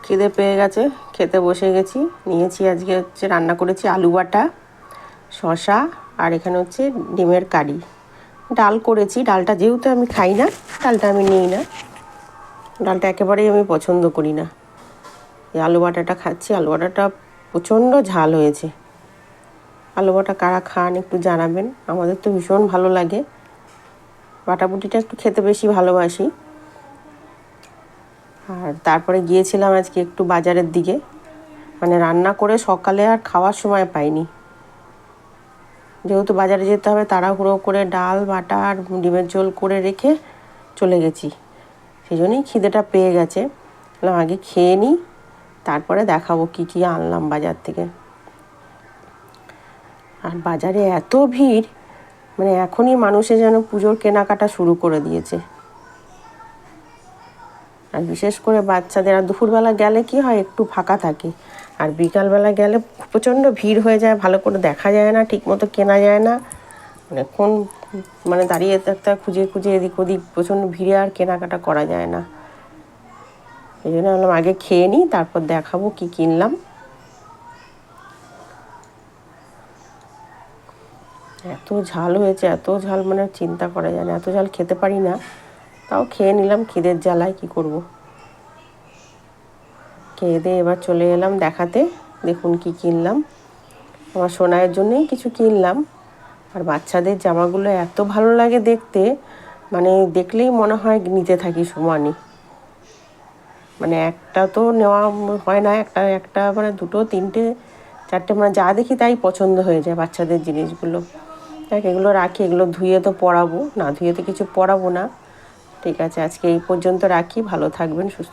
খিদে পেয়ে গেছে, খেতে বসে গেছি। নিয়েছি আজকে হচ্ছে রান্না করেছি আলু বাটা, শসা, আর এখানে হচ্ছে ডিমের কারি। ডাল করেছি, ডালটা যেহেতু আমি খাই না, ডালটা আমি নিই না। ডালটা একেবারেই আমি পছন্দ করি না। এই আলু বাটাটা খাচ্ছি। আলু বাটাটা প্রচণ্ড ঝাল হয়েছে। আলু বাটা কারা খান একটু জানাবেন, আমাদের তো ভীষণ ভালো লাগে। বাটাবুটিটা একটু খেতে বেশি ভালোবাসি। আর তারপরে গিয়েছিলাম আজকে একটু বাজারের দিকে, মানে রান্না করে সকালে আর খাওয়ার সময় পাইনি। যেহেতু বাজারে যেতে হবে, তাড়াহুড়ো করে ডাল বাটা আর ডিমের ঝোল করে রেখে চলে গেছি। সেই জন্যই খিদেটা পেয়ে গেছে। আগে খেয়ে নিই, তারপরে দেখাবো কি কি আনলাম বাজার থেকে। আর বাজারে এত ভিড়, মানে এখনই মানুষে যেন পুজোর কেনাকাটা শুরু করে দিয়েছে। আর বিশেষ করে বাচ্চাদের, আর দুপুরবেলা গেলে কি হয়, একটু ফাঁকা থাকে। আর বিকালবেলা গেলে প্রচণ্ড ভিড় হয়ে যায়, ভালো করে দেখা যায় না, ঠিকমতো কেনা যায় না। অনেকক্ষণ দাঁড়িয়ে থাকতে খুঁজে খুঁজে এদিক ওদিক, প্রচণ্ড ভিড়ে আর কেনাকাটা করা যায় না। এই জন্য বললাম আগে খেয়ে নিই, তারপর দেখাবো কি কিনলাম। এত ঝাল হয়েছে, এত ঝাল মানে চিন্তা করা যায় না। এত ঝাল খেতে পারি না, তাও খেয়ে নিলাম খিদের জ্বালায়, কি করব। খেয়ে দিয়ে এবার চলে এলাম দেখাতে। দেখুন কি কিনলাম। আমার সোনাইয়ের জন্যই কিছু কিনলাম। আর বাচ্চাদের জামাগুলো এত ভালো লাগে দেখতে, মানে দেখলেই মনে হয় নিতে থাকি সমানই। মানে একটা তো নেওয়া হয় না, একটা একটা মানে দুটো তিনটে চারটে, মানে যা দেখি তাই পছন্দ হয়ে যায় বাচ্চাদের জিনিসগুলো। দেখ এগুলো রাখি, এগুলো ধুয়ে তো পরাবো না, ধুয়ে তো কিছু পরাবো না। ঠিক আছে, আজকে এই পর্যন্ত রাখি। ভালো থাকবেন, সুস্থ